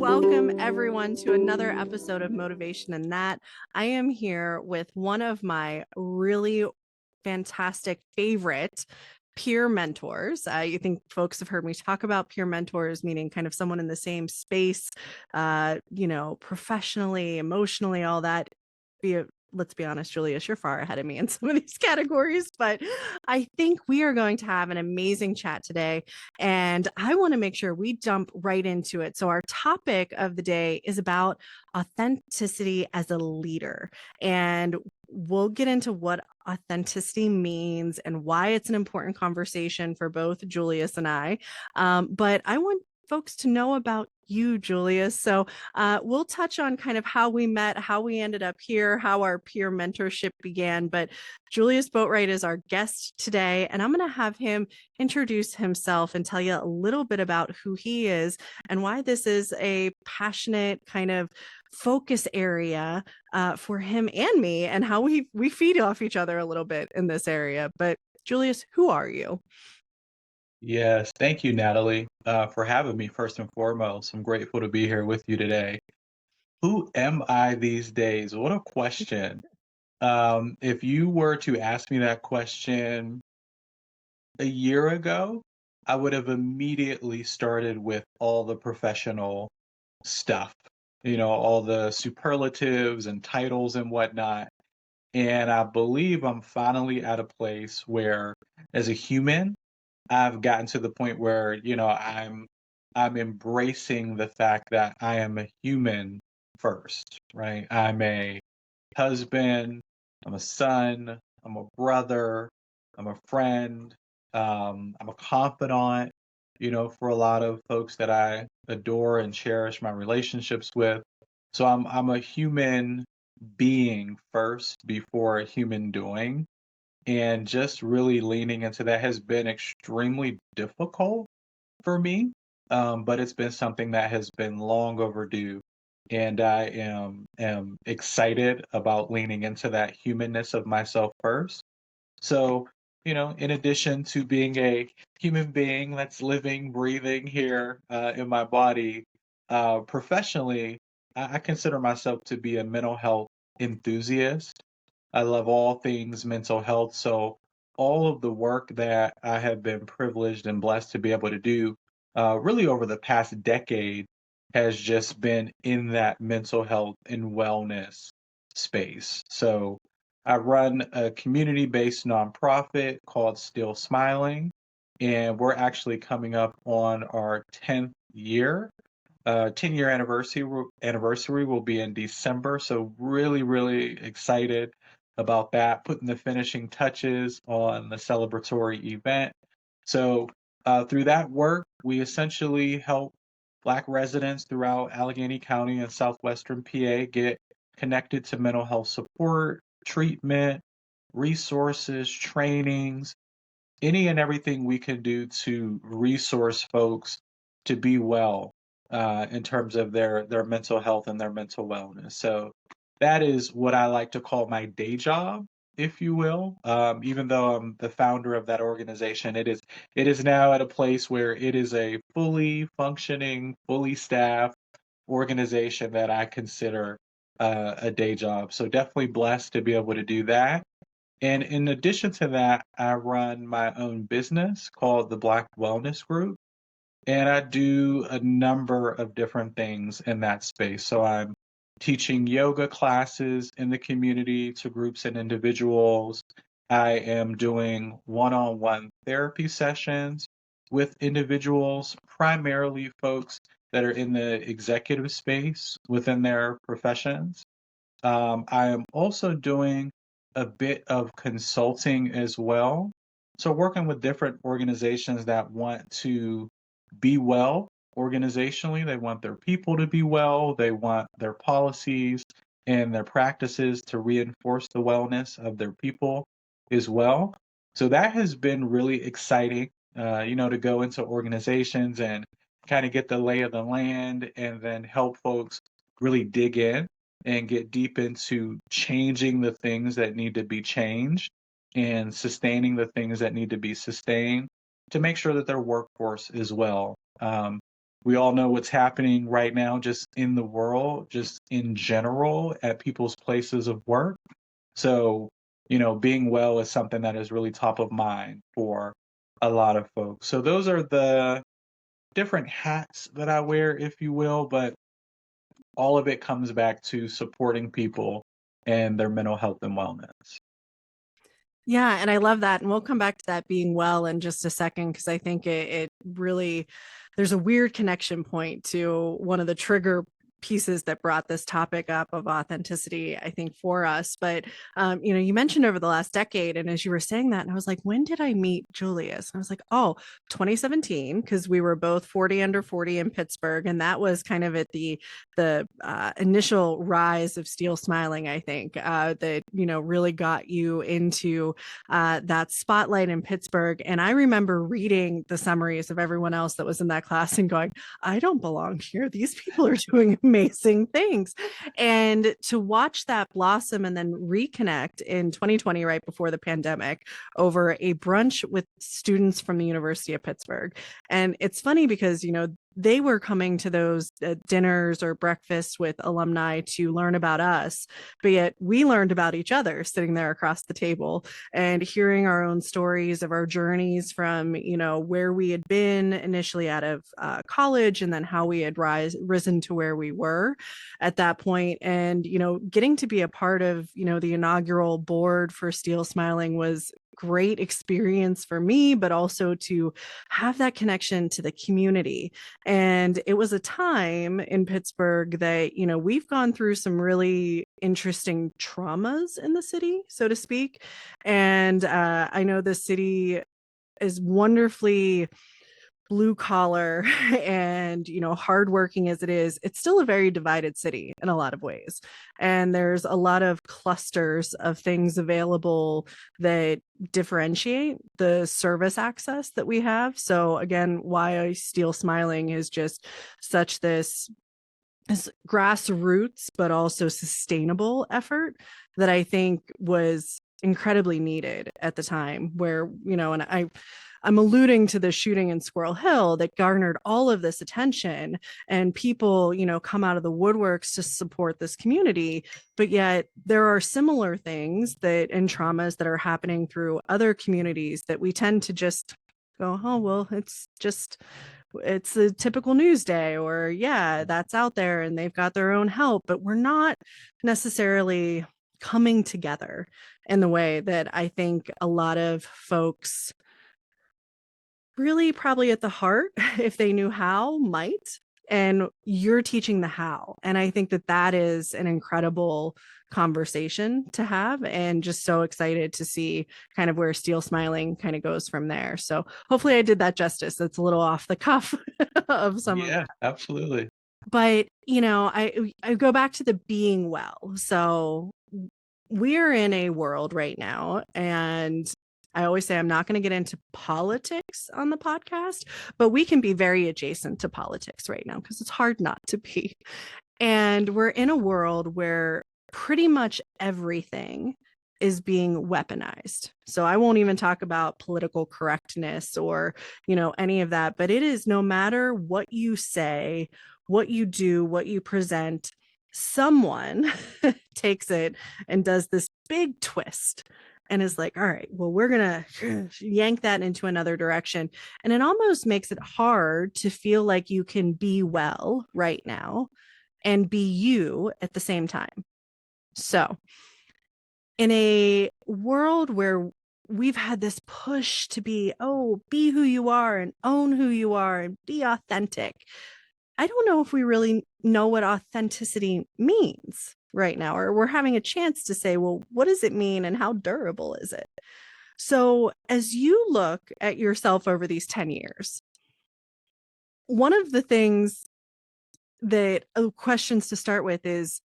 Welcome everyone to another episode of Motivation and That. I am here with one of my really fantastic favorite peer mentors. You think folks have heard me talk about peer mentors, meaning kind of someone in the same space, professionally, emotionally, all that. Let's be honest, Julius, you're far ahead of me in some of these categories, but I think we are going to have an amazing chat today. And I want to make sure we jump right into it. So, our topic of the day is about authenticity as a leader. And we'll get into what authenticity means and why it's an important conversation for both Julius and I. But I want folks to know about you, Julius. So we'll touch on kind of how we met, how we ended up here, how our peer mentorship began. But Julius Boatwright is our guest today, and I'm going to have him introduce himself and tell you a little bit about who he is and why this is a passionate kind of focus area for him and me, and how we feed off each other a little bit in this area. But Julius, who are you? Yes, thank you, Natalie, for having me first and foremost. I'm grateful to be here with you today. Who am I these days? What a question. If you were to ask me that question a year ago, I would have immediately started with all the professional stuff, all the superlatives and titles and whatnot. And I believe I'm finally at a place where, as a human, I've gotten to the point where, I'm embracing the fact that I am a human first, right? I'm a husband, I'm a son, I'm a brother, I'm a friend, I'm a confidant, for a lot of folks that I adore and cherish my relationships with. So I'm a human being first before a human doing. And just really leaning into that has been extremely difficult for me, but it's been something that has been long overdue. And I am excited about leaning into that humanness of myself first. So, in addition to being a human being that's living, breathing here in my body, professionally, I consider myself to be a mental health enthusiast. I love all things mental health. So, all of the work that I have been privileged and blessed to be able to do, really over the past decade, has just been in that mental health and wellness space. So, I run a community based nonprofit called Still Smiling, and we're actually coming up on our 10th year. 10-year anniversary will be in December, so really, really excited about that, putting the finishing touches on the celebratory event. So, through that work, we essentially help Black residents throughout Allegheny County and southwestern PA get connected to mental health support, treatment, resources, trainings, any and everything we can do to resource folks to be well in terms of their mental health and their mental wellness. So that is what I like to call my day job, if you will. Even though I'm the founder of that organization, it is now at a place where it is a fully functioning, fully staffed organization that I consider a day job. So definitely blessed to be able to do that. And in addition to that, I run my own business called the Black Wellness Group, and I do a number of different things in that space. So I'm teaching yoga classes in the community to groups and individuals. I am doing one on one therapy sessions with individuals, primarily folks that are in the executive space within their professions. I am also doing a bit of consulting as well. So, working with different organizations that want to be well organizationally, they want their people to be well, they want their policies and their practices to reinforce the wellness of their people as well. So, that has been really exciting, to go into organizations and kind of get the lay of the land and then help folks really dig in and get deep into changing the things that need to be changed and sustaining the things that need to be sustained to make sure that their workforce is well. We all know what's happening right now just in the world, just in general at people's places of work. So, being well is something that is really top of mind for a lot of folks. So those are the different hats that I wear, if you will, but all of it comes back to supporting people and their mental health and wellness. Yeah, and I love that. And we'll come back to that being well in just a second, because I think it really, there's a weird connection point to one of the trigger pieces that brought this topic up of authenticity, I think, for us. But you mentioned over the last decade, and as you were saying that, and I was like, when did I meet Julius? And I was like, oh, 2017, because we were both 40 under 40 in Pittsburgh, and that was kind of at the initial rise of Steel Smiling, I think, that really got you into that spotlight in Pittsburgh. And I remember reading the summaries of everyone else that was in that class and going, I don't belong here. These people are doing amazing things. And to watch that blossom and then reconnect in 2020, right before the pandemic, over a brunch with students from the University of Pittsburgh. And it's funny because, they were coming to those dinners or breakfasts with alumni to learn about us, but yet we learned about each other sitting there across the table and hearing our own stories of our journeys from, where we had been initially out of college, and then how we had risen to where we were at that point. And, getting to be a part of, the inaugural board for Steel Smiling was great experience for me, but also to have that connection to the community. And it was a time in Pittsburgh that, we've gone through some really interesting traumas in the city, so to speak. And I know the city is wonderfully blue collar and hardworking as it is, it's still a very divided city in a lot of ways, and there's a lot of clusters of things available that differentiate the service access that we have. So again, why Steel Smiling is just such this grassroots but also sustainable effort that I think was incredibly needed at the time, where and I'm alluding to the shooting in Squirrel Hill that garnered all of this attention, and people, come out of the woodworks to support this community. But yet there are similar things that and traumas that are happening through other communities that we tend to just go, oh, well, it's a typical news day, or yeah, that's out there and they've got their own help, but we're not necessarily coming together in the way that I think a lot of folks really probably at the heart, if they knew how, might. And you're teaching the how. And I think that that is an incredible conversation to have, and just so excited to see kind of where Steel Smiling kind of goes from there. So hopefully I did that justice. That's a little off the cuff of some of Yeah, that. absolutely. But, I go back to the being well. So we're in a world right now, and I always say I'm not going to get into politics on the podcast, but we can be very adjacent to politics right now because it's hard not to be. And we're in a world where pretty much everything is being weaponized. So I won't even talk about political correctness or, any of that, but it is, no matter what you say, what you do, what you present, someone takes it and does this big twist and is like, all right, well, we're going to yank that into another direction. And it almost makes it hard to feel like you can be well right now and be you at the same time. So, in a world where we've had this push to be, oh, be who you are and own who you are and be authentic, I don't know if we really know what authenticity means right now, or we're having a chance to say, well, what does it mean and how durable is it? So, as you look at yourself over these 10 years, one of the things that questions to start with is,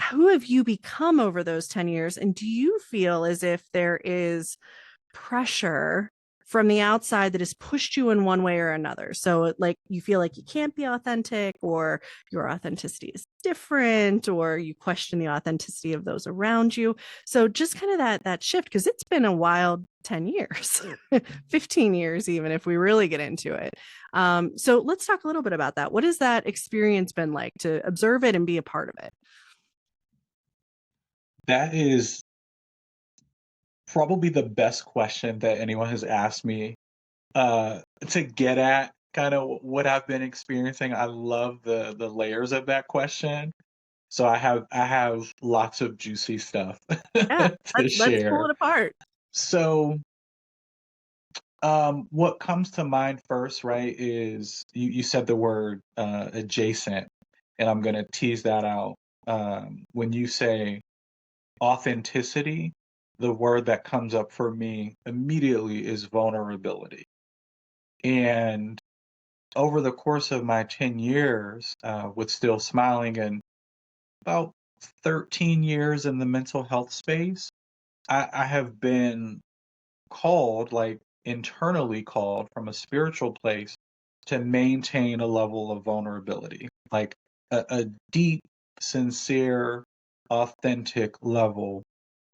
who have you become over those 10 years? And do you feel as if there is pressure from the outside that has pushed you in one way or another. So like you feel like you can't be authentic, or your authenticity is different, or you question the authenticity of those around you. So just kind of that shift, because it's been a wild 10 years, 15 years, even if we really get into it. So let's talk a little bit about that. What has that experience been like to observe it and be a part of it? That is probably the best question that anyone has asked me to get at kind of what I've been experiencing. I love the layers of that question. So I have lots of juicy stuff Yeah, to let's pull share. it apart. So what comes to mind first, right, is you said the word adjacent, and I'm gonna tease that out. When you say authenticity, the word that comes up for me immediately is vulnerability. And over the course of my 10 years with Still Smiling and about 13 years in the mental health space, I have been called, like internally called from a spiritual place to maintain a level of vulnerability, like a deep, sincere, authentic level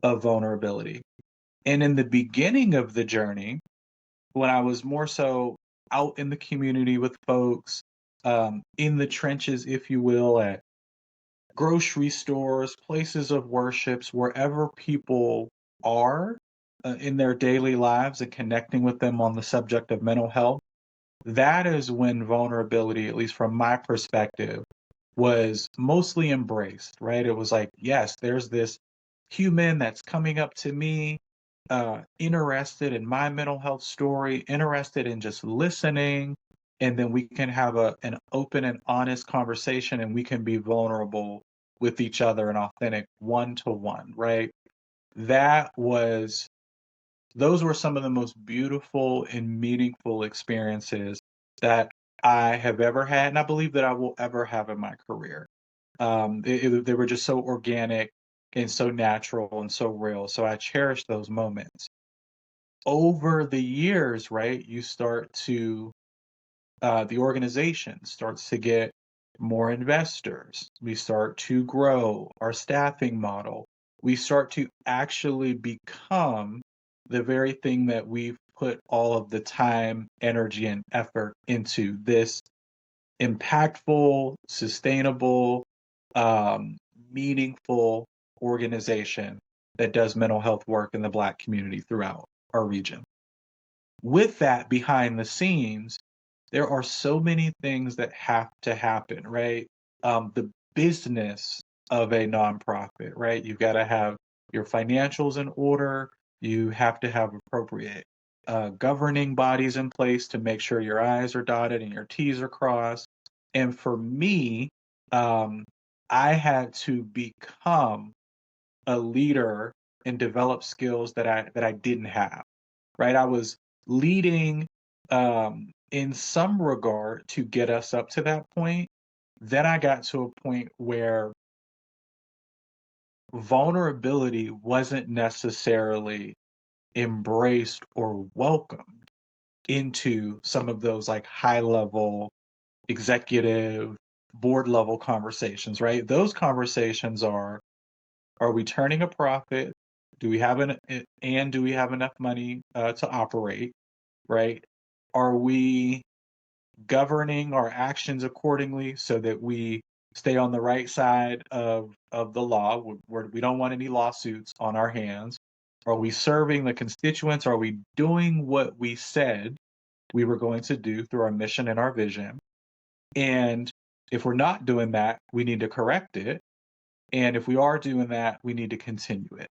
of vulnerability. And in the beginning of the journey, when I was more so out in the community with folks, in the trenches, if you will, at grocery stores, places of worships, wherever people are in their daily lives and connecting with them on the subject of mental health, that is when vulnerability, at least from my perspective, was mostly embraced, right? It was like, yes, there's this human that's coming up to me, interested in my mental health story, interested in just listening. And then we can have an open and honest conversation and we can be vulnerable with each other and authentic one to one, right? That was, those were some of the most beautiful and meaningful experiences that I have ever had. And I believe that I will ever have in my career. They were just so organic and so natural and so real. So I cherish those moments. Over the years, right, you start to, the organization starts to get more investors. We start to grow our staffing model. We start to actually become the very thing that we've put all of the time, energy, and effort into, this impactful, sustainable, um, meaningful organization that does mental health work in the Black community throughout our region. With that behind the scenes, there are so many things that have to happen, right? The business of a nonprofit, right? You've got to have your financials in order. You have to have appropriate governing bodies in place to make sure your I's are dotted and your T's are crossed. And for me, um, I had to become a leader and develop skills that I didn't have, right? I was leading in some regard to get us up to that point. Then I got to a point where vulnerability wasn't necessarily embraced or welcomed into some of those like high level executive board level conversations, right? Those conversations are we turning a profit? Do we have and do we have enough money to operate, right? Are we governing our actions accordingly so that we stay on the right side of the law? We don't want any lawsuits on our hands. Are we serving the constituents? Are we doing what we said we were going to do through our mission and our vision? And if we're not doing that, we need to correct it. And if we are doing that, we need to continue it.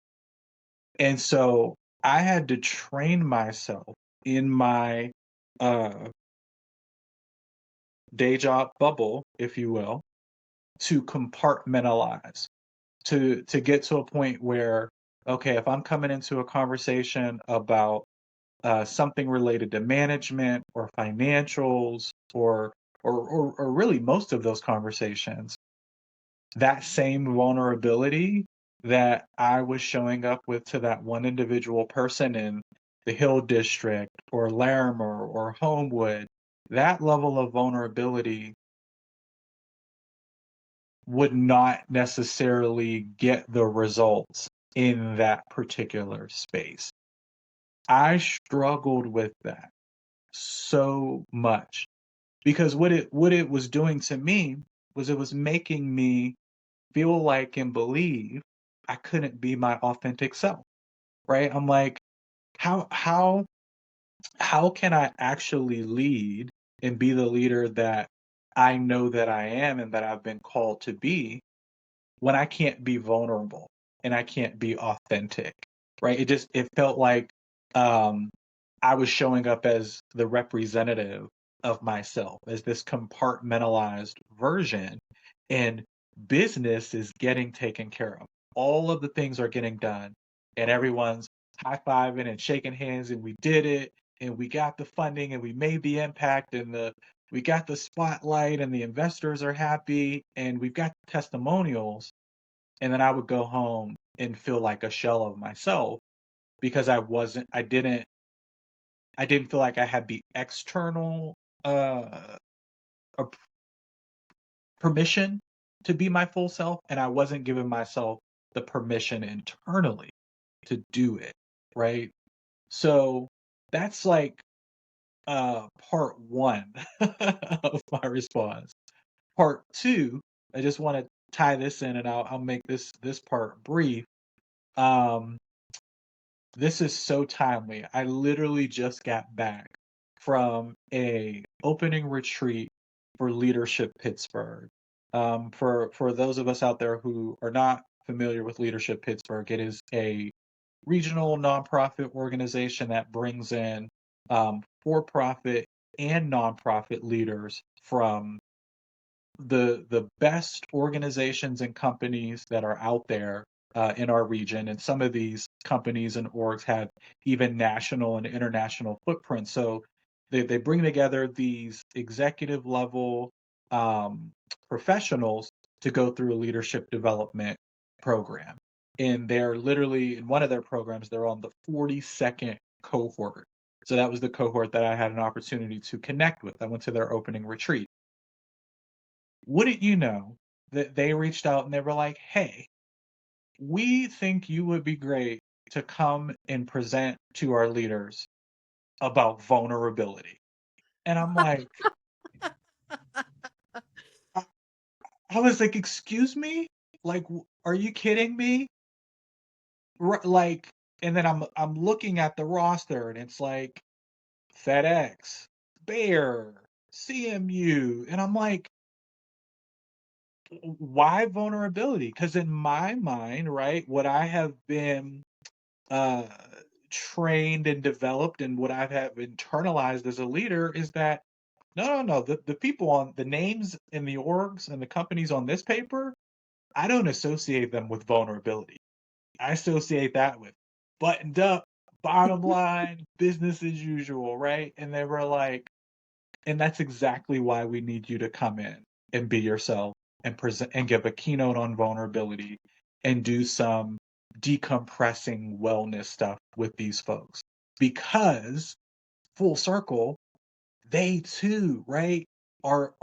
And so I had to train myself in my uh, day job bubble, if you will, to compartmentalize, to get to a point where, okay, if I'm coming into a conversation about something related to management or financials or really most of those conversations, that same vulnerability that I was showing up with to that one individual person and the Hill District or Larimer or Homewood, that level of vulnerability would not necessarily get the results in that particular space. I struggled with that so much because what it was doing to me was it was making me feel like and believe I couldn't be my authentic self, right? I'm like, how how can I actually lead and be the leader that I know that I am and that I've been called to be when I can't be vulnerable and I can't be authentic, right? It felt like um, I was showing up as the representative of myself, as this compartmentalized version, and business is getting taken care of. All of the things are getting done, and everyone's high fiving and shaking hands, and we did it, and we got the funding, and we made the impact, and the we got the spotlight, and the investors are happy, and we've got testimonials, and then I would go home and feel like a shell of myself because I didn't feel like I had the external uh uh, permission to be my full self, and I wasn't giving myself the permission internally to do it, right? So that's like part one of my response. Part two, I just want to tie this in and I'll make this part brief. Um This is so timely. I literally just got back from a opening retreat for Leadership Pittsburgh. For those of us out there who are not familiar with Leadership Pittsburgh, it is a regional nonprofit organization that brings in for-profit and nonprofit leaders from the best organizations and companies that are out there in our region, and some of these companies and orgs have even national and international footprints. So they bring together these executive level um, professionals to go through a leadership development program. And they're literally in one of their programs, they're on the 42nd cohort. So that was the cohort that I had an opportunity to connect with. I went to their opening retreat. Wouldn't you know that they reached out and they were like, "Hey, we think you would be great to come and present to our leaders about vulnerability." And I'm like, I, I was like, "Excuse me? Like, are you kidding me?" Like, and then I'm looking at the roster and it's like FedEx, Bayer, CMU, and I'm like, why vulnerability? Because in my mind, right, what I have been uh, trained and developed and what I've have internalized as a leader is that no, the people on the names and the orgs and the companies on this paper, I don't associate them with vulnerability. I associate that with buttoned up, bottom line, business as usual, right? And they were like, and that's exactly why we need you to come in and be yourself and present and give a keynote on vulnerability and do some decompressing wellness stuff with these folks. Because full circle, they too, right, are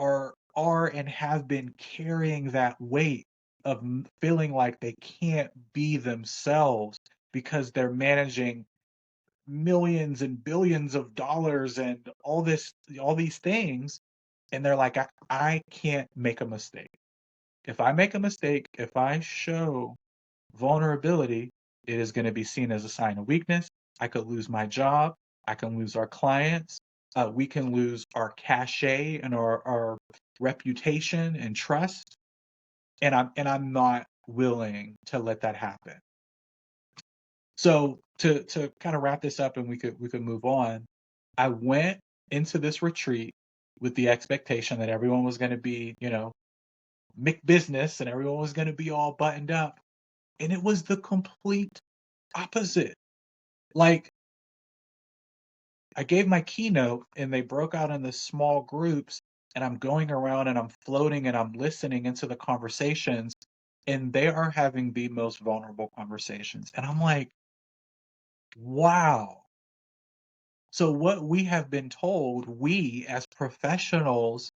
and have been carrying that weight of feeling like they can't be themselves because they're managing millions and billions of dollars and all these things, and they're like, I can't make a mistake. If I make a mistake, if I show vulnerability, it is going to be seen as a sign of weakness. I could lose my job. I can lose our clients. We can lose our cachet and our reputation and trust. And I'm not willing to let that happen. So to kind of wrap this up and we could move on, I went into this retreat with the expectation that everyone was going to be, business and everyone was going to be all buttoned up. And it was the complete opposite. Like, I gave my keynote and they broke out into small groups, and I'm going around and I'm floating and I'm listening into the conversations, and they are having the most vulnerable conversations. And I'm like, wow. So what we have been told, we as professionals,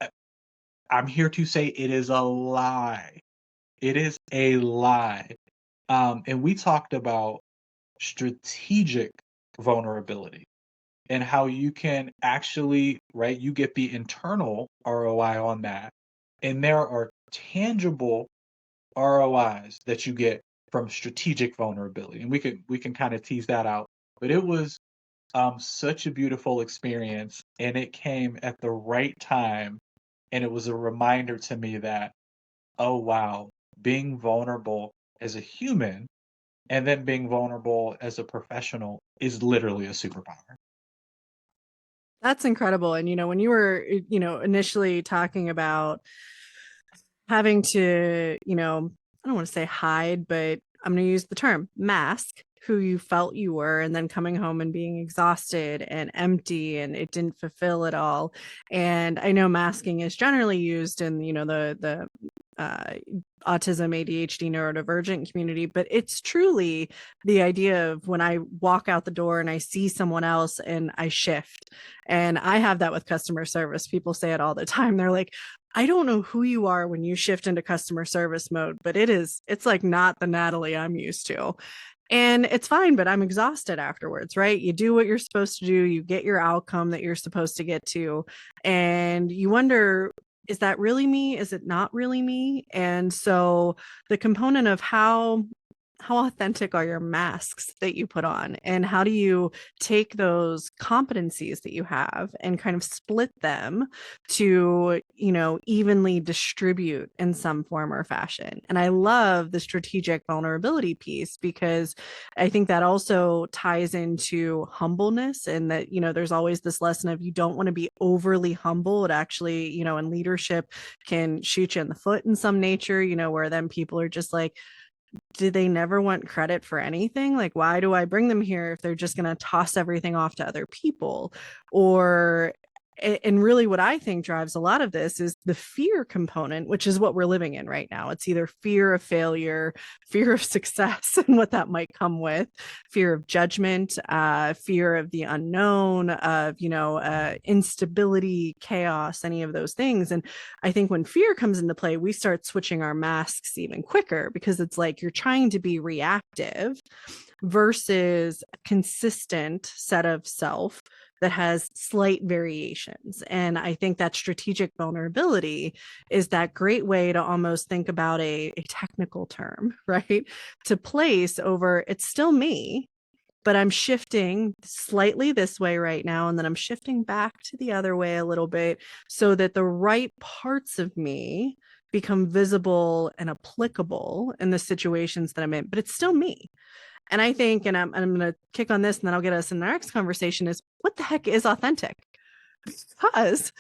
uh, I'm here to say it is a lie. It is a lie. And we talked about strategic vulnerability and how you can actually, right, you get the internal ROI on that. And there are tangible ROIs that you get from strategic vulnerability. And we can kind of tease that out. But it was such a beautiful experience and it came at the right time. And it was a reminder to me that, oh wow, being vulnerable as a human and then being vulnerable as a professional is literally a superpower. That's incredible. And, when you were, initially talking about having to, I don't want to say hide, but I'm going to use the term mask who you felt you were, and then coming home and being exhausted and empty and it didn't fulfill it all. And I know masking is generally used in, the autism, ADHD, neurodivergent community, but it's truly the idea of when I walk out the door and I see someone else and I shift. And I have that with customer service. People say it all the time. They're like, I don't know who you are when you shift into customer service mode, but it's like not the Natalie I'm used to. And it's fine, but I'm exhausted afterwards, right? You do what you're supposed to do, you get your outcome that you're supposed to get to, and you wonder, is that really me? Is it not really me? And so the component of how authentic are your masks that you put on, and how do you take those competencies that you have and kind of split them to evenly distribute in some form or fashion. And I love the strategic vulnerability piece, because I think that also ties into humbleness, and that there's always this lesson of, you don't want to be overly humble. It actually, in leadership, can shoot you in the foot in some nature, where then people are just like, do they never want credit for anything? Like, why do I bring them here if they're just going to toss everything off to other people? Or, and really what I think drives a lot of this is the fear component, which is what we're living in right now. It's either fear of failure, fear of success and what that might come with, fear of judgment, fear of the unknown, of instability, chaos, any of those things. And I think when fear comes into play, we start switching our masks even quicker, because it's like you're trying to be reactive versus a consistent set of self that has slight variations. And I think that strategic vulnerability is that great way to almost think about a technical term, right? To place over, it's still me, but I'm shifting slightly this way right now. And then I'm shifting back to the other way a little bit, so that the right parts of me become visible and applicable in the situations that I'm in, but it's still me. And I think, and I'm going to kick on this and then I'll get us in the next conversation, is what the heck is authentic? Because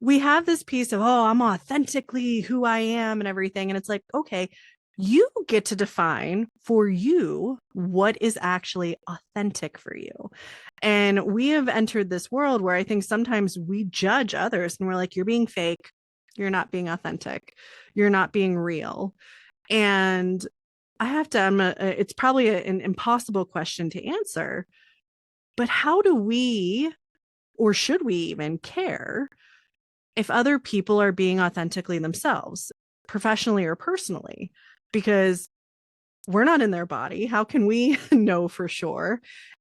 we have this piece of, oh, I'm authentically who I am and everything. And it's like, okay, you get to define for you what is actually authentic for you. And we have entered this world where I think sometimes we judge others and we're like, you're being fake. You're not being authentic. You're not being real. And I have to, it's probably an impossible question to answer, but how do we, or should we even care if other people are being authentically themselves, professionally or personally? Because we're not in their body. How can we know for sure?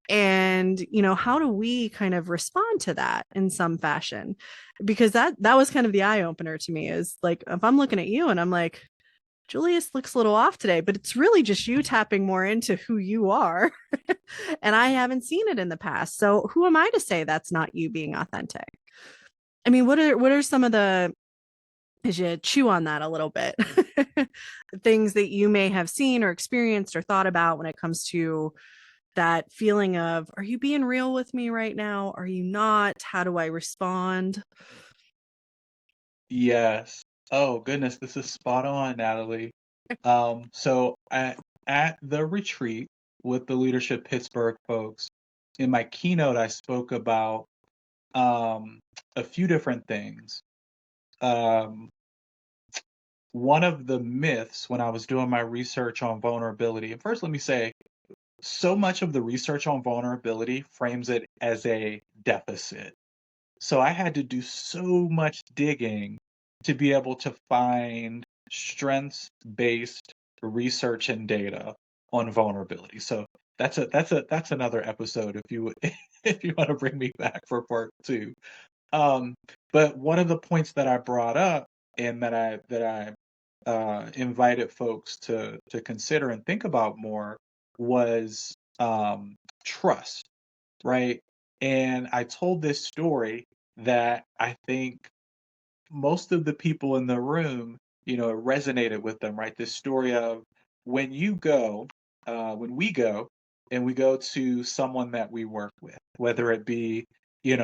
And how do we kind of respond to that in some fashion? Because that was kind of the eye opener to me, is like, if I'm looking at you and I'm like, Julius looks a little off today, but it's really just you tapping more into who you are. And I haven't seen it in the past. So who am I to say that's not you being authentic? I mean, what are some of the, as you chew on that a little bit, things that you may have seen or experienced or thought about when it comes to that feeling of, are you being real with me right now? Are you not? How do I respond? Yes. Oh goodness, this is spot on, Natalie. So at the retreat with the Leadership Pittsburgh folks, in my keynote, I spoke about um, a few different things. Um, One of the myths when I was doing my research on vulnerability, and first let me say, so much of the research on vulnerability frames it as a deficit. So I had to do so much digging to be able to find strengths-based research and data on vulnerability. So that's another episode if you if you want to bring me back for part two. Um, but one of the points that I brought up and that I invited folks to consider and think about more was trust, right? And I told this story that I think most of the people in the room, it resonated with them, right? This story of when you go, when we go to someone that we work with, whether it be,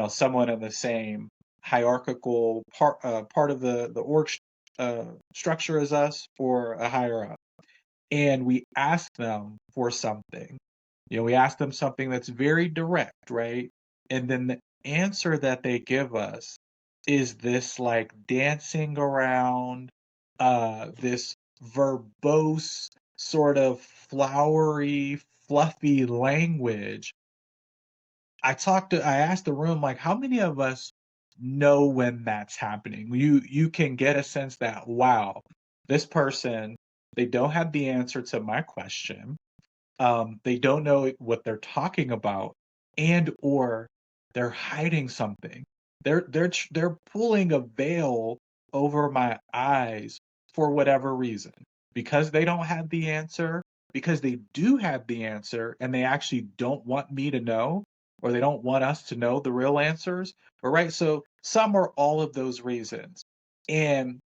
someone in the same hierarchical part of the structure as us or a higher up, and we ask them for something. We ask them something that's very direct, right? And then the answer that they give us is this like dancing around, this verbose, sort of flowery, fluffy language. I asked the room, like, how many of us know when that's happening? You can get a sense that, wow, this person, they don't have the answer to my question. They don't know what they're talking about, and or they're hiding something. They're pulling a veil over my eyes for whatever reason. Because they don't have the answer, because they do have the answer and they actually don't want me to know, or they don't want us to know the real answers. All right, so some or all of those reasons. And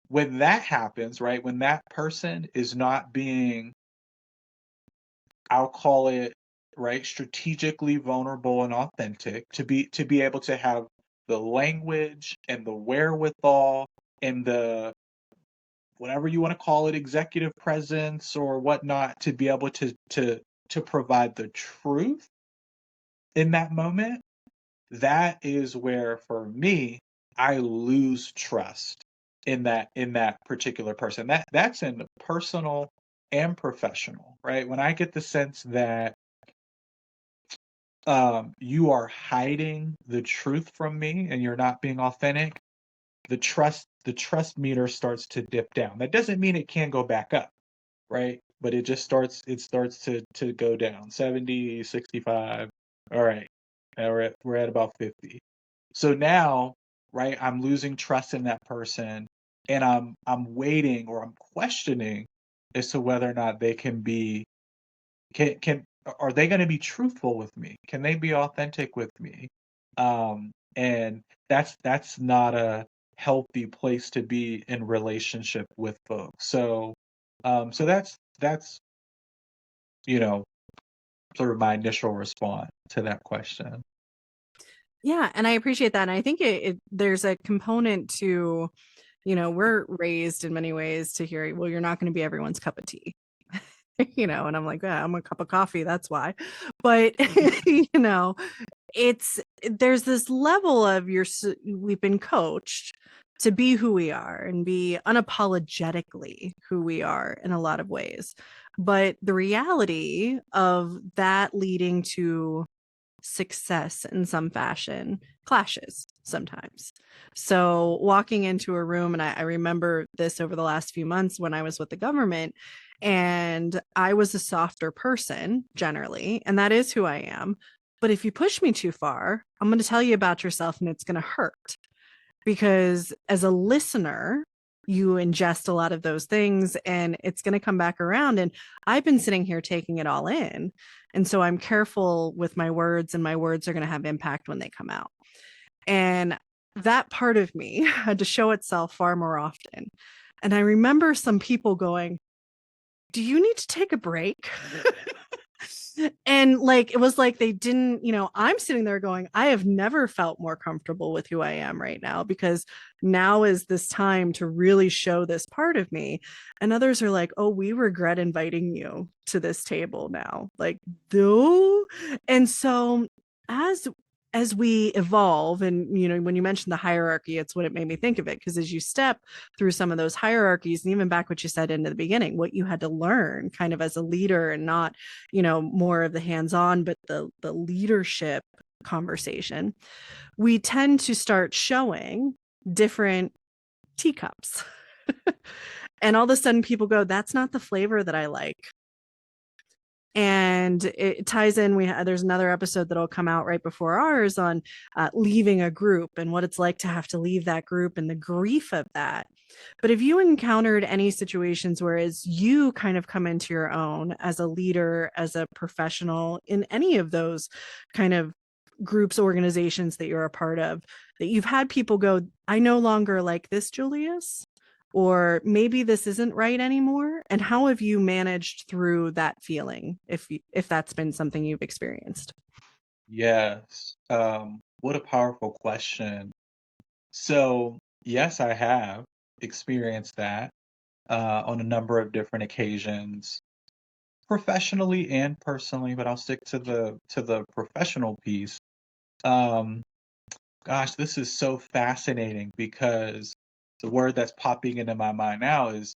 when that happens, right, when that person is not being, I'll call it, right, strategically vulnerable and authentic, to be able to have the language and the wherewithal and the, whatever you want to call it, executive presence or whatnot, to be able to provide the truth in that moment. That is where, for me, I lose trust in that particular person. That's in personal and professional, right? When I get the sense that you are hiding the truth from me and you're not being authentic, the trust meter starts to dip down. That doesn't mean it can't go back up, right? But it starts to go down. 70, 65. All right. Now we're at about 50. So now, right, I'm losing trust in that person, and I'm waiting, or I'm questioning as to whether or not they can are they going to be truthful with me? Can they be authentic with me? And that's not a healthy place to be in relationship with folks. So that's you know sort of my initial response to that question. Yeah, and I appreciate that. And I think there's a component to, we're raised in many ways to hear, well, you're not going to be everyone's cup of tea. And I'm like, yeah, I'm a cup of coffee, that's why. But there's this level of we've been coached to be who we are and be unapologetically who we are in a lot of ways. But the reality of that leading to success in some fashion clashes sometimes. So walking into a room, and I remember this over the last few months when I was with the government, and I was a softer person generally, and that is who I am. But if you push me too far, I'm going to tell you about yourself and it's going to hurt, because as a listener, you ingest a lot of those things and it's going to come back around. And I've been sitting here taking it all in. And so I'm careful with my words, and my words are going to have impact when they come out. And that part of me had to show itself far more often. And I remember some people going, do you need to take a break? And like, it was like they didn't, I'm sitting there going, I have never felt more comfortable with who I am right now, because now is this time to really show this part of me. And others are like, oh, we regret inviting you to this table now. Like, though. And so as as we evolve, and when you mentioned the hierarchy, it's what it made me think of it, because as you step through some of those hierarchies, and even back what you said into the beginning, what you had to learn kind of as a leader, and not more of the hands-on, but the leadership conversation, we tend to start showing different teacups. And all of a sudden people go, that's not the flavor that I like. And it ties in. There's another episode that'll come out right before ours on leaving a group and what it's like to have to leave that group and the grief of that. But have you encountered any situations where, as you kind of come into your own as a leader, as a professional, in any of those kind of groups, organizations that you're a part of, that you've had people go, I no longer like this, Julius, or maybe this isn't right anymore? And how have you managed through that feeling, if that's been something you've experienced? Yes. What a powerful question. So, yes, I have experienced that on a number of different occasions, professionally and personally, but I'll stick to the professional piece. Um, Gosh, this is so fascinating because the word that's popping into my mind now is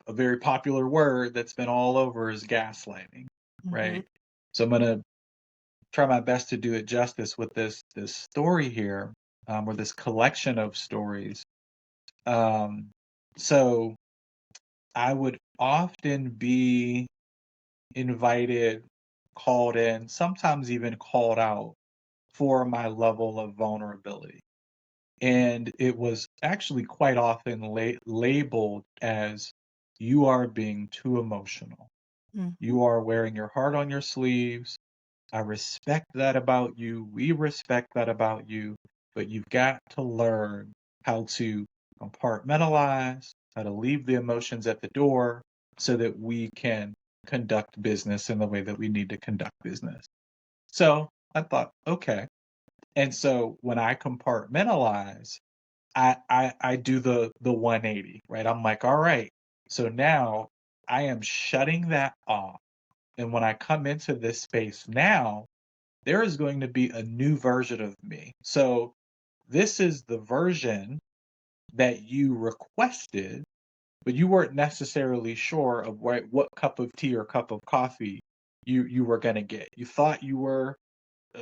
a very popular word that's been all over, is gaslighting, Mm-hmm. right? So I'm gonna try my best to do it justice with this story here, or this collection of stories. Um, so I would often be invited, called in, sometimes even called out for my level of vulnerability. And it was actually quite often labeled as, you are being too emotional. Mm-hmm. You are wearing your heart on your sleeves. I respect that about you. We respect that about you. But you've got to learn how to compartmentalize, how to leave the emotions at the door so that we can conduct business in the way that we need to conduct business. So I thought, okay. And so when I compartmentalize, I do the 180, right? I'm like, all right, so now I am shutting that off. And when I come into this space now, there is going to be a new version of me. So this is the version that you requested, but you weren't necessarily sure of what cup of tea or cup of coffee you were going to get. You thought you were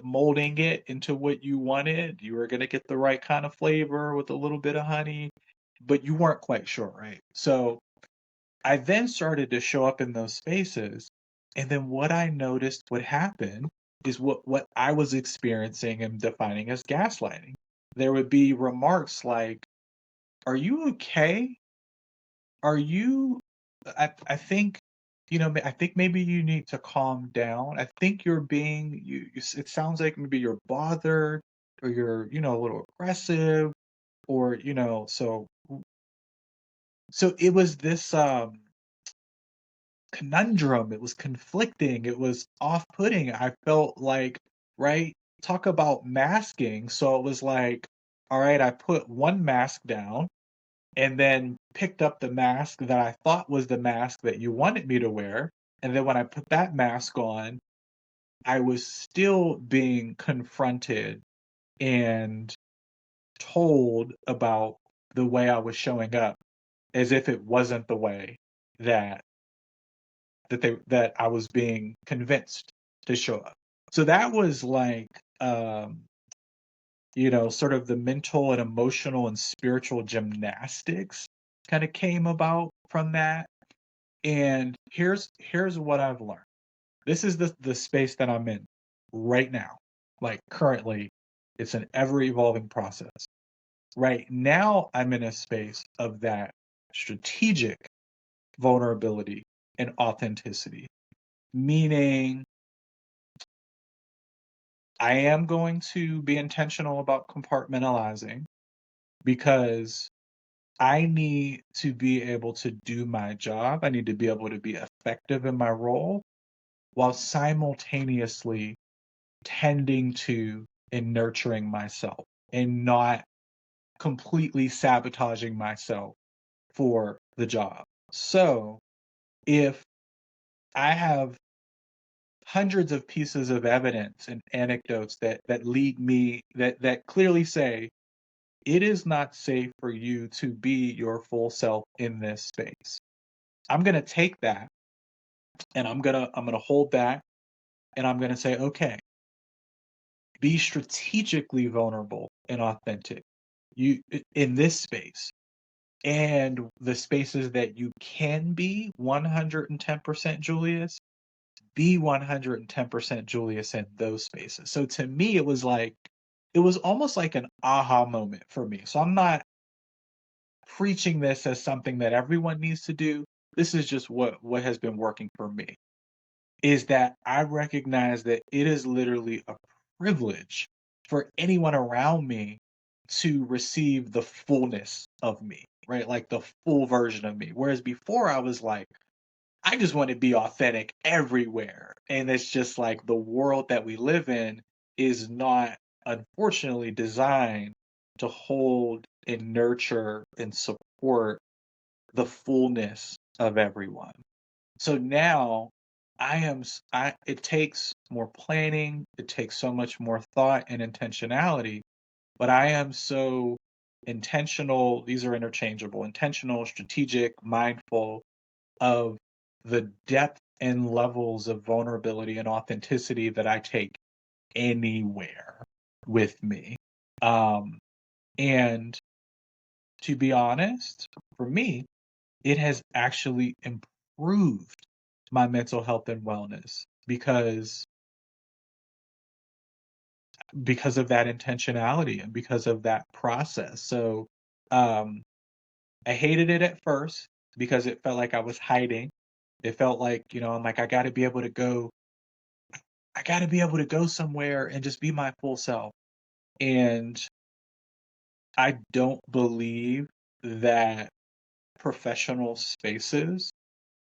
molding it into what you wanted. You were going to get the right kind of flavor with a little bit of honey, but you weren't quite sure, right? So I then started to show up in those spaces. And then what I noticed would happen is what I was experiencing and defining as gaslighting. There would be remarks like, are you okay? Are you, I think, I think maybe you need to calm down. I think you're being, it sounds like maybe you're bothered, or you're, a little aggressive, or, so it was this, conundrum. It was conflicting. It was off-putting. I felt like, right? Talk about masking. So it was like, all right, I put one mask down and then picked up the mask that I thought was the mask that you wanted me to wear. And then when I put that mask on, I was still being confronted and told about the way I was showing up, as if it wasn't the way that that I was being convinced to show up. So that was like, sort of the mental and emotional and spiritual gymnastics kind of came about from that. And here's what I've learned. This is the space that I'm in right now. Like currently, it's an ever evolving process. Right now, I'm in a space of that strategic vulnerability and authenticity, meaning I am going to be intentional about compartmentalizing, because I need to be able to do my job. I need to be able to be effective in my role while simultaneously tending to and nurturing myself, and not completely sabotaging myself for the job. So if I have hundreds of pieces of evidence and anecdotes that lead me that clearly say it is not safe for you to be your full self in this space. I'm going to take that and I'm going to hold that and I'm going to say, okay, be strategically vulnerable and authentic. You in this space and the spaces that you can be 110% Julius, be 110% Julius in those spaces. So to me, it was almost like an aha moment for me. So I'm not preaching this as something that everyone needs to do. This is just what has been working for me. Is that I recognize that it is literally a privilege for anyone around me to receive the fullness of me, right? Like the full version of me. Whereas before I was like, I just want to be authentic everywhere. And it's just like the world that we live in is not, unfortunately, designed to hold and nurture and support the fullness of everyone. So now it takes more planning, it takes so much more thought and intentionality, but I am so intentional, these are interchangeable, intentional, strategic, mindful of the depth and levels of vulnerability and authenticity that I take anywhere with me. Um, and to be honest, for me, it has actually improved my mental health and wellness because of that intentionality and because of that process. So um, I hated it at first because it felt like I was hiding. It felt like, I'm like, I got to be able to go somewhere and just be my full self. And I don't believe that professional spaces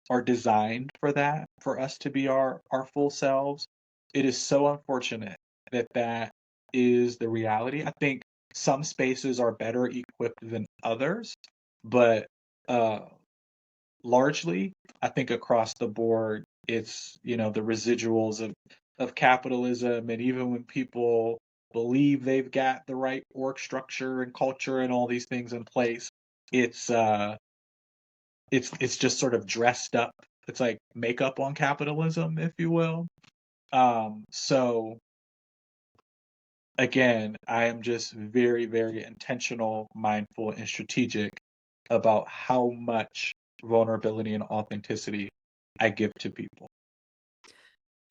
are designed for that, for us to be our full selves. It is so unfortunate that that is the reality. I think some spaces are better equipped than others, but uh, largely, I think across the board, it's, the residuals of capitalism. And even when people believe they've got the right org structure and culture and all these things in place, it's it's just sort of dressed up. It's like makeup on capitalism, if you will. So again, I am just very, very intentional, mindful, and strategic about how much vulnerability and authenticity I give to people.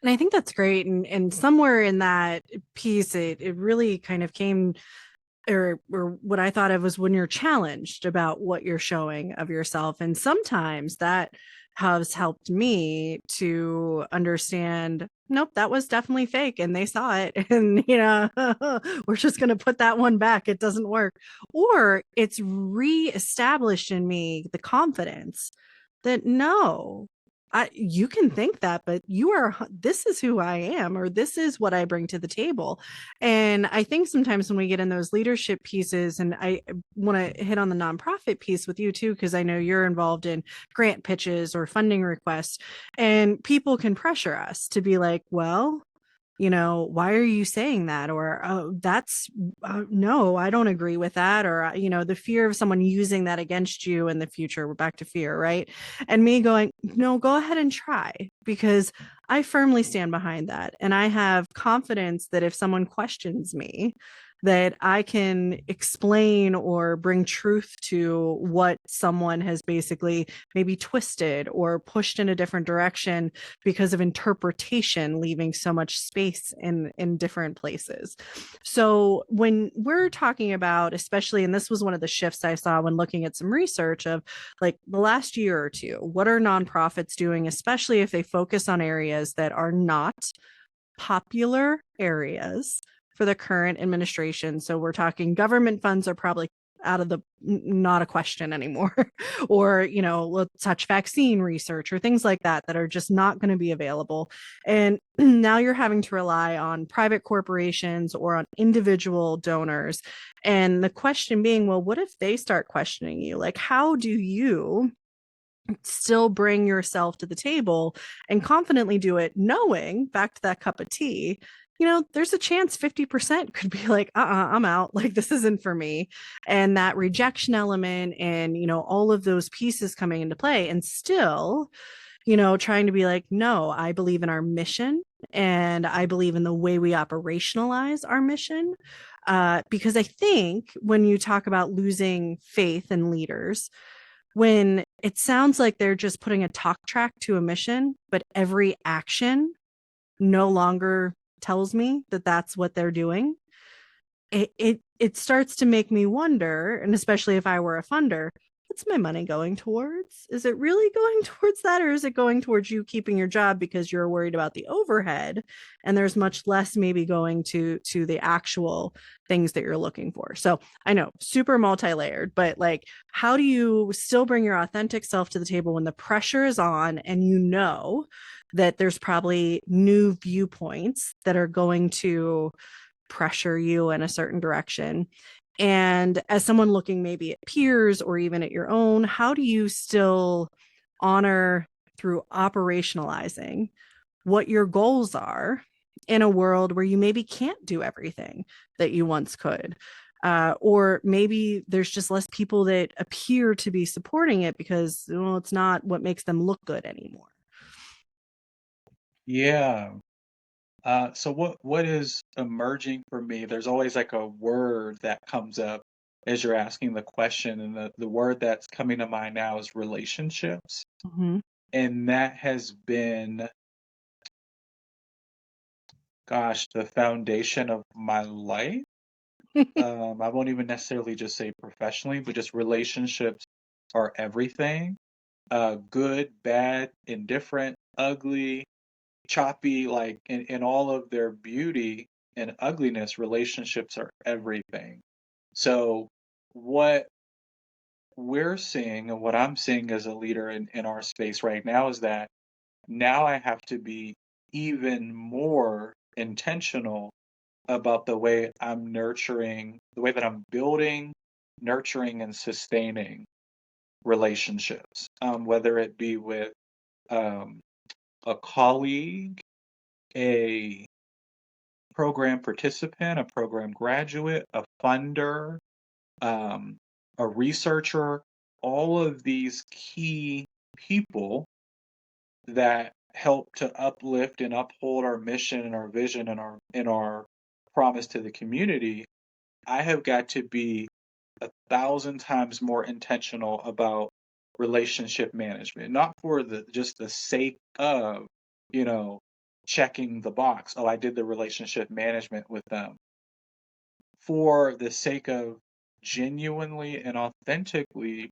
And I think that's great. And somewhere in that piece, it really kind of came, or what I thought of was when you're challenged about what you're showing of yourself. And sometimes that has helped me to understand, nope, that was definitely fake and they saw it. And, we're just going to put that one back. It doesn't work. Or it's reestablished in me the confidence that no, you can think that, but this is who I am, or this is what I bring to the table. And I think sometimes when we get in those leadership pieces, and I want to hit on the nonprofit piece with you too, because I know you're involved in grant pitches or funding requests, and people can pressure us to be like, well, why are you saying that? Or, oh, that's no, I don't agree with that. Or, the fear of someone using that against you in the future. We're back to fear, right? And me going, no, go ahead and try, because I firmly stand behind that. And I have confidence that if someone questions me, that I can explain or bring truth to what someone has basically maybe twisted or pushed in a different direction because of interpretation, leaving so much space in different places. So when we're talking about, especially, and this was one of the shifts I saw when looking at some research of like the last year or two, what are nonprofits doing, especially if they focus on areas that are not popular areas for the current administration. So we're talking government funds are probably out of the not a question anymore. Or, let's touch vaccine research or things like that are just not going to be available. And now you're having to rely on private corporations or on individual donors. And the question being, well, what if they start questioning you? Like, how do you still bring yourself to the table and confidently do it, knowing back to that cup of tea, there's a chance 50% could be like, I'm out. Like, this isn't for me. And that rejection element and, all of those pieces coming into play, and still, trying to be like, no, I believe in our mission and I believe in the way we operationalize our mission. Because I think when you talk about losing faith in leaders, when it sounds like they're just putting a talk track to a mission, but every action no longer tells me that that's what they're doing, it starts to make me wonder, and especially if I were a funder, what's my money going towards? Is it really going towards that, or is it going towards you keeping your job because you're worried about the overhead, and there's much less maybe going to the actual things that you're looking for? So I know, super multi-layered, but like, how do you still bring your authentic self to the table when the pressure is on, and that there's probably new viewpoints that are going to pressure you in a certain direction? And as someone looking maybe at peers or even at your own, how do you still honor through operationalizing what your goals are in a world where you maybe can't do everything that you once could? Or maybe there's just less people that appear to be supporting it because, well, it's not what makes them look good anymore. Yeah. So what is emerging for me? There's always like a word that comes up as you're asking the question, and the word that's coming to mind now is relationships. Mhm. And that has been, gosh, the foundation of my life. I won't even necessarily just say professionally, but just relationships are everything. Good, bad, indifferent, ugly, choppy, like in all of their beauty and ugliness, relationships are everything. So what we're seeing and what I'm seeing as a leader in our space right now is that now I have to be even more intentional about the way I'm nurturing, the way that I'm building, nurturing, and sustaining relationships, whether it be with um, a colleague, a program participant, a program graduate, a funder, um, a researcher, all of these key people that help to uplift and uphold our mission and our vision and our promise to the community. I have got to be 1,000 times more intentional about relationship management, not for the just the sake of, you know, checking the box. Oh, I did the relationship management with them. For the sake of genuinely and authentically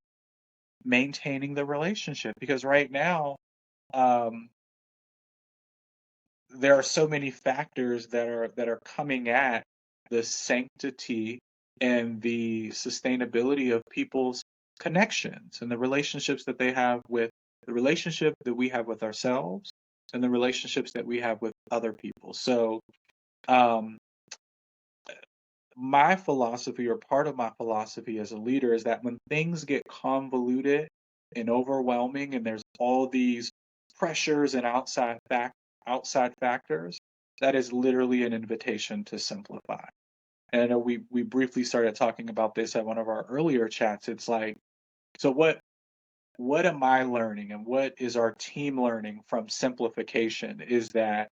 maintaining the relationship. Because right now, um, there are so many factors that are coming at the sanctity and the sustainability of people's connections and the relationships that they have with the relationship that we have with ourselves and the relationships that we have with other people. So um, my philosophy, or part of my philosophy as a leader, is that when things get convoluted and overwhelming and there's all these pressures and outside factors, that is literally an invitation to simplify. And I know we briefly started talking about this at one of our earlier chats. It's like, so what am I learning and what is our team learning from simplification is that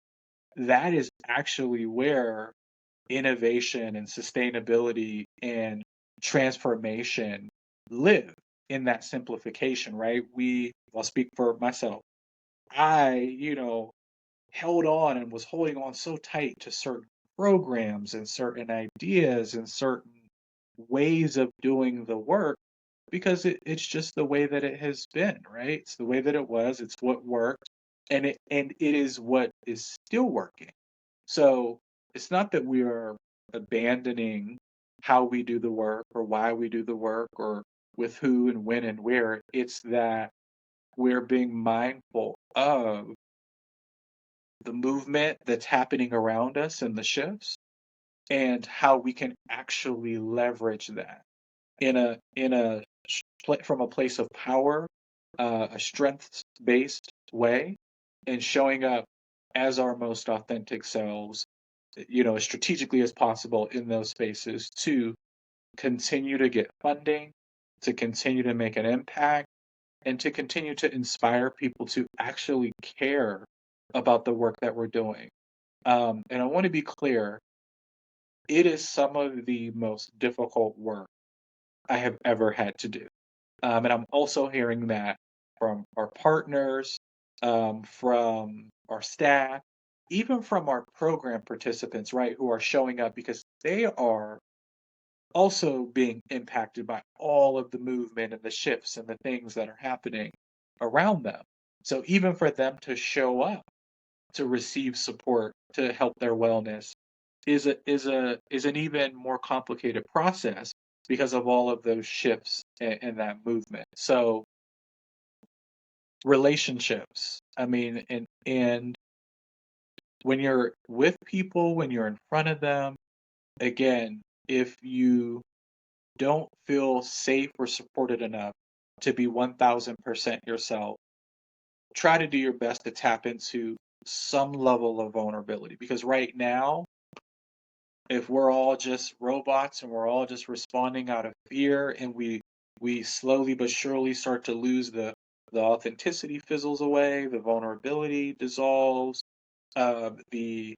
is actually where innovation and sustainability and transformation live, in that simplification, right? I'll speak for myself. I, held on and was holding on so tight to certain programs and certain ideas and certain ways of doing the work because it's just the way that it has been, right? It's the way that it was, it's what worked, and it is what is still working. So it's not that we are abandoning how we do the work or why we do the work or with who and when and where. It's that we're being mindful of the movement that's happening around us and the shifts and how we can actually leverage that from a place of power a strengths-based way and showing up as our most authentic selves, as strategically as possible in those spaces to continue to get funding, to continue to make an impact, and to continue to inspire people to actually care about the work that we're doing. And I want to be clear, it is some of the most difficult work I have ever had to do. And I'm also hearing that from our partners, from our staff, even from our program participants, right, who are showing up because they are also being impacted by all of the movement and the shifts and the things that are happening around them. So even for them to show up to receive support to help their wellness is an even more complicated process because of all of those shifts in that movement. So relationships, I mean, and when you're with people, when you're in front of them, again, if you don't feel safe or supported enough to be 1000% yourself, try to do your best to tap into some level of vulnerability because right now, if we're all just robots and we're all just responding out of fear and we slowly but surely start to lose the authenticity fizzles away, the vulnerability dissolves, the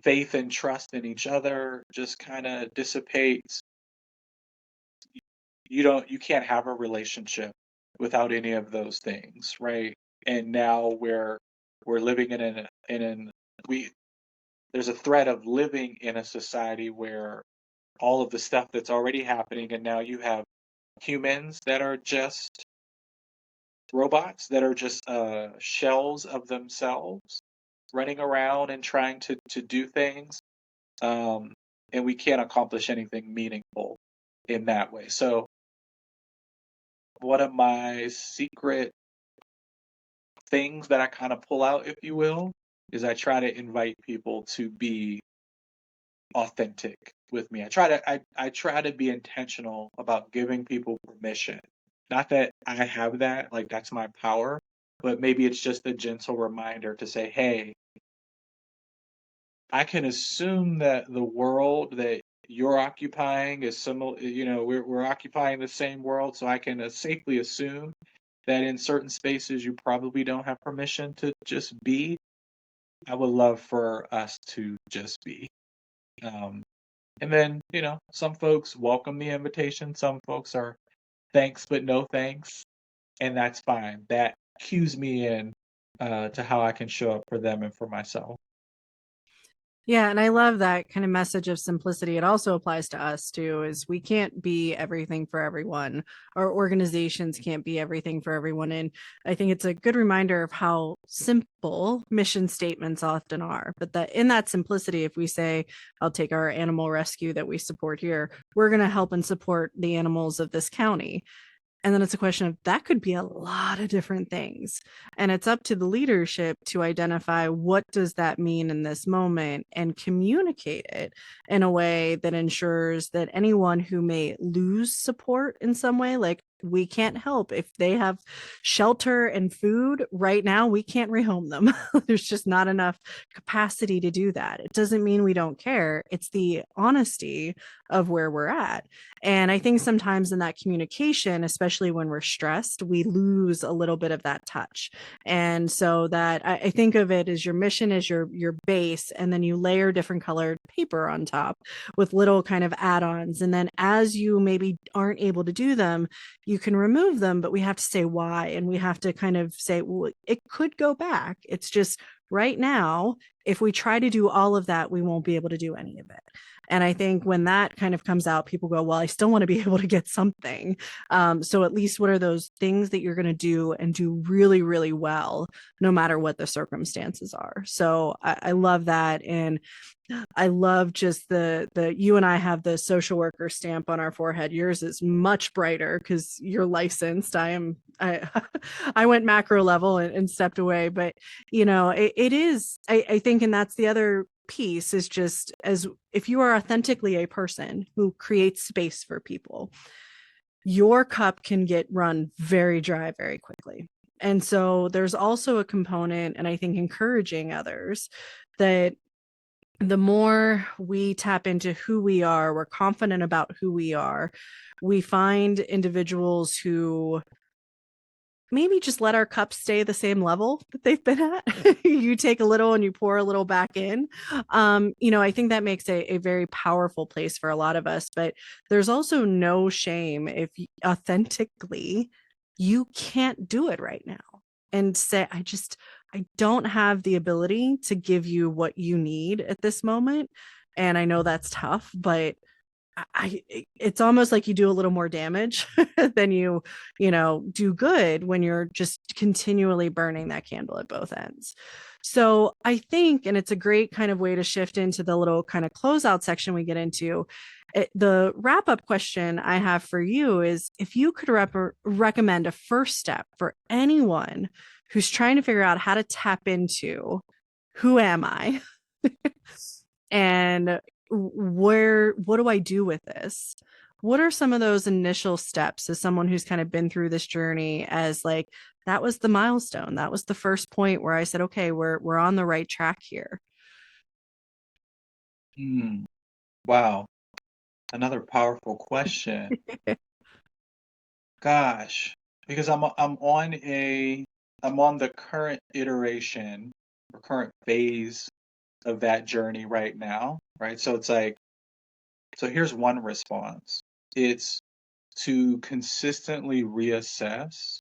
faith and trust in each other just kind of dissipates. You can't have a relationship without any of those things, right? And now we're living in an we there's a threat of living in a society where all of the stuff that's already happening, and now you have humans that are just robots that are just shells of themselves running around and trying to do things, um, and we can't accomplish anything meaningful in that way. So one of my secret things that I kind of pull out, if you will, is I try to invite people to be authentic with me. I try to be intentional about giving people permission. Not that I have that, like that's my power, but maybe it's just a gentle reminder to say, "Hey, I can assume that the world that you're occupying is similar, we're occupying the same world, so I can safely assume that in certain spaces you probably don't have permission to just be. I would love for us to just be." Um, and then, some folks welcome the invitation, some folks are thanks but no thanks, and that's fine. That cues me in to how I can show up for them and for myself. Yeah, and I love that kind of message of simplicity. It also applies to us too, is we can't be everything for everyone. Our organizations can't be everything for everyone. And I think it's a good reminder of how simple mission statements often are. But that in that simplicity, if we say, I'll take our animal rescue that we support here, we're going to help and support the animals of this county. And then it's a question of that could be a lot of different things. And it's up to the leadership to identify what does that mean in this moment and communicate it in a way that ensures that anyone who may lose support in some way, like we can't help if they have shelter and food right now, we can't rehome them. There's just not enough capacity to do that. It doesn't mean we don't care. It's the honesty of where we're at. And I think sometimes in that communication, especially when we're stressed, we lose a little bit of that touch. And so that I think of it as your mission is your base, and then you layer different colored paper on top with little kind of add-ons. And then as you maybe aren't able to do them, you can remove them, but we have to say why. And we have to kind of say, well, it could go back. It's just right now, if we try to do all of that, we won't be able to do any of it. And I think when that kind of comes out, people go, well, I still want to be able to get something. So at least what are those things that you're going to do and do really, really well, no matter what the circumstances are. So I love that. And I love just the you and I have the social worker stamp on our forehead. Yours is much brighter because you're licensed. I I went macro level and stepped away, but it is. I think, and that's the other piece is just as if you are authentically a person who creates space for people, your cup can get run very dry very quickly. And so there's also a component, and I think encouraging others, that the more we tap into who we are, we're confident about who we are, we find individuals who maybe just let our cups stay the same level that they've been at. You take a little and you pour a little back in. I think that makes a very powerful place for a lot of us. But there's also no shame if authentically you can't do it right now and say, I don't have the ability to give you what you need at this moment. And I know that's tough, but it's almost like you do a little more damage than do good when you're just continually burning that candle at both ends. So I think, and it's a great kind of way to shift into the little kind of closeout section we get into. The wrap up question I have for you is if you could recommend a first step for anyone who's trying to figure out how to tap into who am I and what do I do with this? What are some of those initial steps as someone who's kind of been through this journey, as like that was the milestone, that was the first point where I said, okay, we're on the right track here. Hmm. Wow, another powerful question. Gosh, because I'm on the current iteration or current phase of that journey right now, right? So it's like, so here's one response. It's to consistently reassess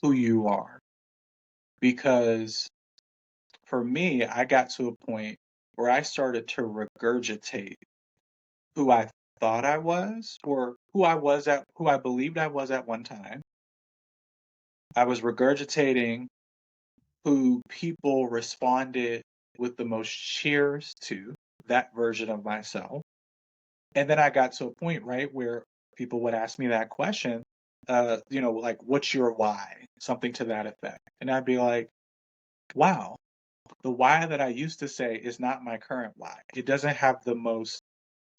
who you are. Because for me, I got to a point where I started to regurgitate who I thought I was, or who I believed I was at one time. I was regurgitating who people responded with the most cheers to, that version of myself. And then I got to a point, right, where people would ask me that question, like, what's your why? Something to that effect. And I'd be like, wow, the why that I used to say is not my current why. It doesn't have the most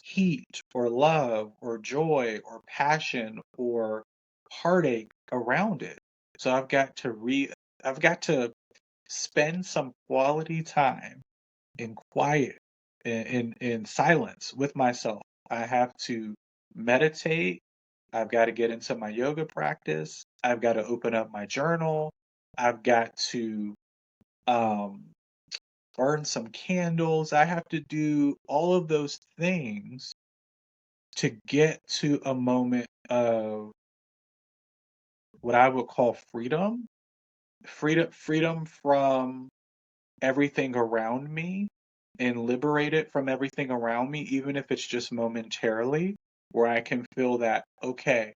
heat or love or joy or passion or heartache around it. So I've got to spend some quality time in quiet, in silence with myself. I have to meditate. I've got to get into my yoga practice. I've got to open up my journal. I've got to um, burn some candles. I have to do all of those things to get to a moment of what I would call freedom. Freedom from everything around me and liberate it from everything around me, even if it's just momentarily, where I can feel that, okay,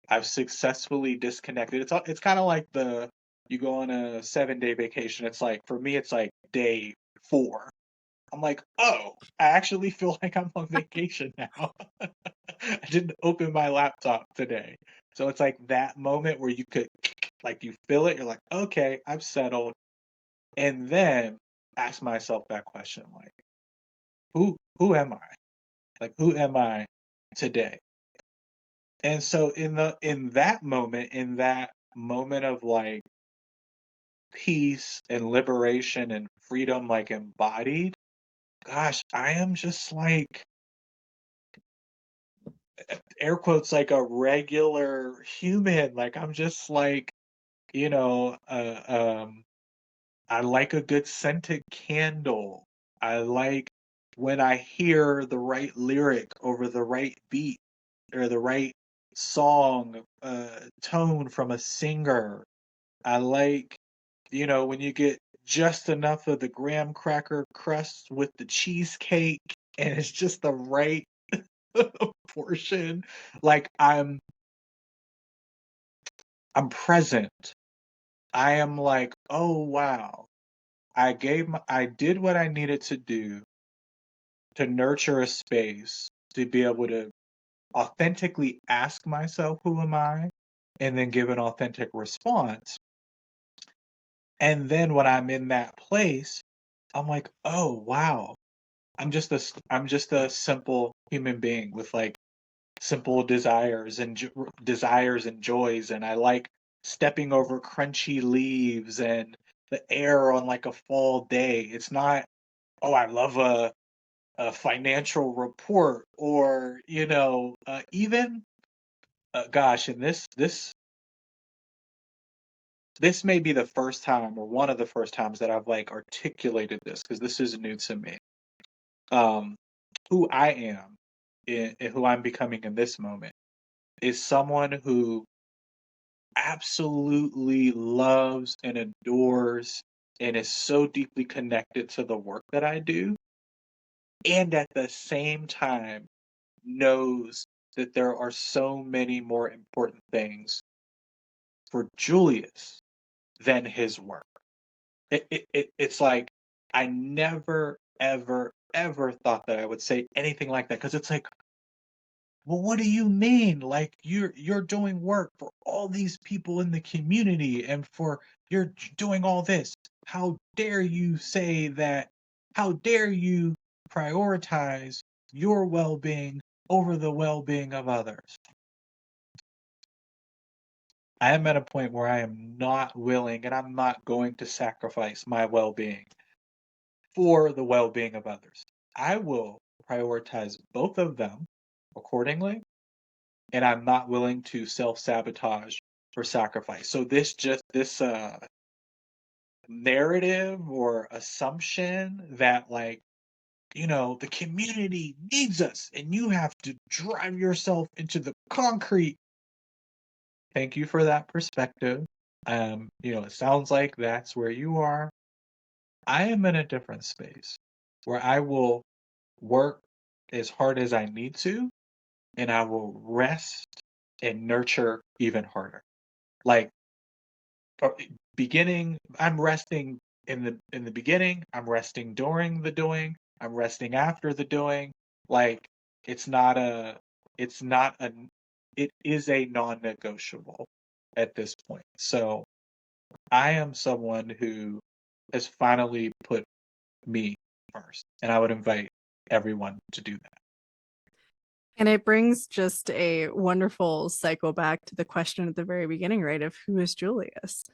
I've successfully disconnected. It's kind of like you go on a 7-day vacation. It's like, for me, it's like day 4. I'm like, oh, I actually feel like I'm on vacation now. I didn't open my laptop today. So it's like that moment where you could, like, you feel it. You're like, okay, I've settled. And then ask myself that question, like, who am I? Like, who am I today? And so in that moment of like peace and liberation and freedom, like embodied, gosh, I am just like, air quotes, like a regular human. Like, I'm just like, you know, I like a good scented candle. I like when I hear the right lyric over the right beat or the right song tone from a singer. I like, when you get just enough of the graham cracker crust with the cheesecake and it's just the right portion. Like, I'm present. I am like, oh wow. I did what I needed to do to nurture a space to be able to authentically ask myself, who am I? And then give an authentic response. And then when I'm in that place, I'm like, oh wow, I'm just a simple human being with like simple desires and joys, and I like stepping over crunchy leaves and the air on like a fall day. It's not, oh, I love a financial report, or even gosh, and this may be the first time, or one of the first times, that I've like articulated this, because this is new to me. Um, who I am, and who I'm becoming in this moment, is someone who absolutely loves and adores and is so deeply connected to the work that I do, and at the same time knows that there are so many more important things for Julius than his work. It's like I never, ever, ever thought that I would say anything like that, because it's like, well, what do you mean? Like you're doing work for all these people in the community, and you're doing all this. How dare you say that? How dare you prioritize your well-being over the well-being of others? I am at a point where I am not willing, and I'm not going to sacrifice my well-being for the well-being of others. I will prioritize both of them accordingly, and I'm not willing to self-sabotage or sacrifice. So this narrative or assumption that, like, the community needs us and you have to drive yourself into the concrete. Thank you for that perspective. It sounds like that's where you are. I am in a different space where I will work as hard as I need to, and I will rest and nurture even harder. Like, uh, I'm resting in the beginning, I'm resting during the doing, I'm resting after the doing. Like, it's not a it's not a it is a non-negotiable at this point. So I am someone who has finally put me first, and I would invite everyone to do that. And it brings just a wonderful cycle back to the question at the very beginning, right? Of who is Julius?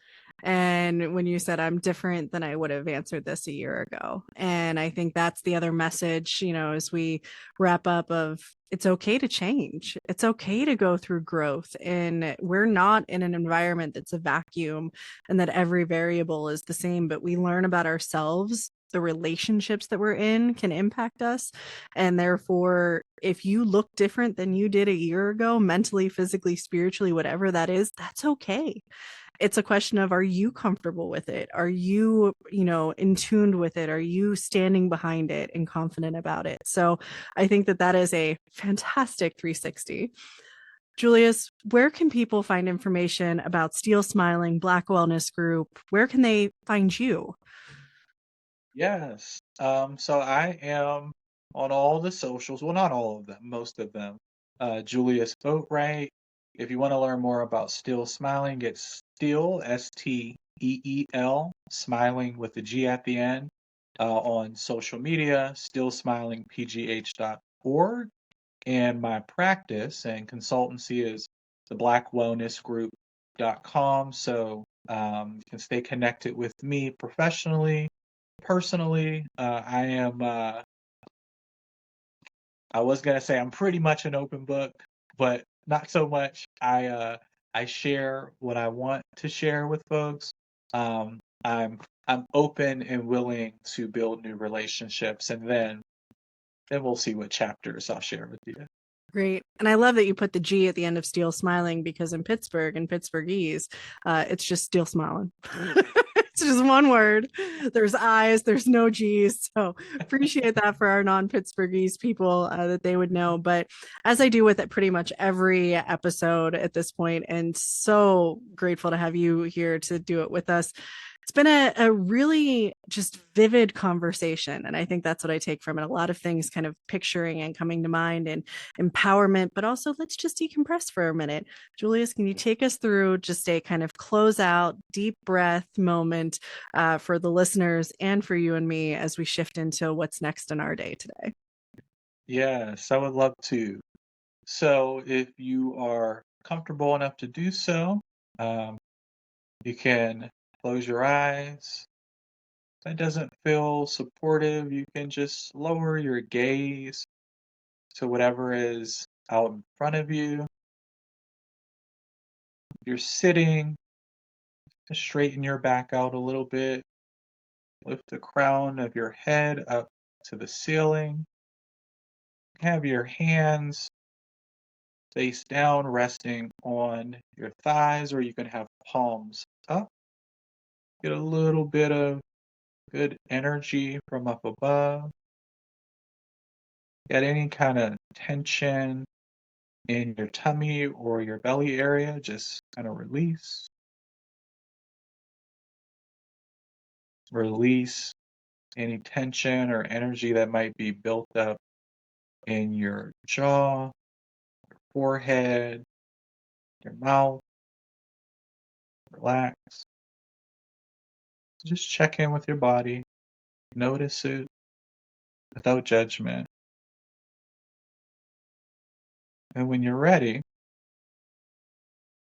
And when you said I'm different than I would have answered this a year ago. And I think that's the other message, as we wrap up, of it's okay to change. It's okay to go through growth. And we're not in an environment that's a vacuum and that every variable is the same, but we learn about ourselves. The relationships that we're in can impact us. And therefore, if you look different than you did a year ago, mentally, physically, spiritually, whatever that is, that's okay. It's a question of, are you comfortable with it? Are you, in tuned with it? Are you standing behind it and confident about it? So I think that that is a fantastic 360. Julius, where can people find information about Steel Smiling Black Wellness Group? Where can they find you? Yes. So I am on all the socials. Well, not all of them, most of them. Julius Boatwright. If you want to learn more about Still Smiling, it's Still, Steel, Smiling with the G at the end, on social media, stillsmilingpgh.org. And my practice and consultancy is the blackwellnessgroup.com. So you can stay connected with me professionally. Personally, I was gonna say I'm pretty much an open book, but not so much. I share what I want to share with folks. I'm open and willing to build new relationships, and then we'll see what chapters I'll share with you. Great. And I love that you put the G at the end of Steel Smiling, because in Pittsburgh and Pittsburghese, it's just Steel Smiling. It's just one word. There's I's, there's no G's. So appreciate that for our non-Pittsburghese people, that they would know. But as I do with it pretty much every episode at this point, and so grateful to have you here to do it with us. It's been a really just vivid conversation. And I think that's what I take from it. A lot of things kind of picturing and coming to mind, and empowerment, but also let's just decompress for a minute. Julius, can you take us through just a kind of close out, deep breath moment, for the listeners and for you and me as we shift into what's next in our day today? Yes, I would love to. So if you are comfortable enough to do so, um, you can close your eyes. If that doesn't feel supportive, you can just lower your gaze to whatever is out in front of you. If you're sitting, just straighten your back out a little bit. Lift the crown of your head up to the ceiling. Have your hands face down, resting on your thighs, or you can have palms up. Get a little bit of good energy from up above. Get any kind of tension in your tummy or your belly area, just kind of release. Release any tension or energy that might be built up in your jaw, forehead, your mouth. Relax. Just check in with your body. Notice it without judgment. And when you're ready,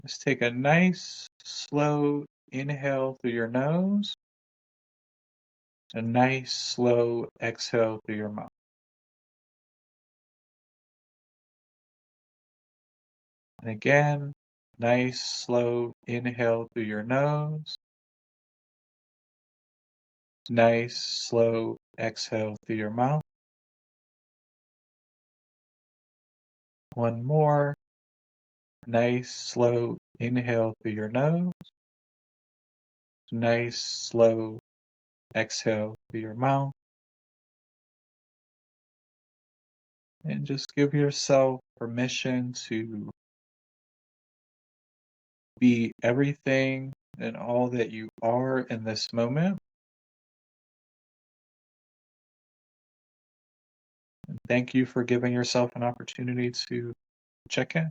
just take a nice, slow inhale through your nose, a nice, slow exhale through your mouth. And again, nice, slow inhale through your nose, nice, slow exhale through your mouth. One more, nice, slow inhale through your nose, nice, slow exhale through your mouth. And just give yourself permission to be everything and all that you are in this moment. And thank you for giving yourself an opportunity to check in.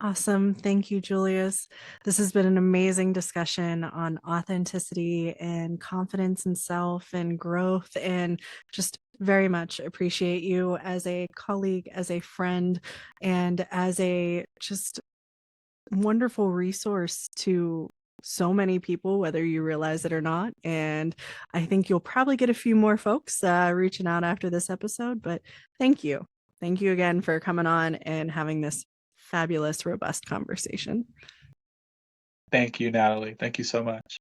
Awesome. Thank you, Julius. This has been an amazing discussion on authenticity and confidence in self and growth, and just very much appreciate you as a colleague, as a friend, and as a just wonderful resource to so many people, whether you realize it or not. And I think you'll probably get a few more folks reaching out after this episode, but thank you. Thank you again for coming on and having this fabulous, robust conversation. Thank you, Natalie. Thank you so much.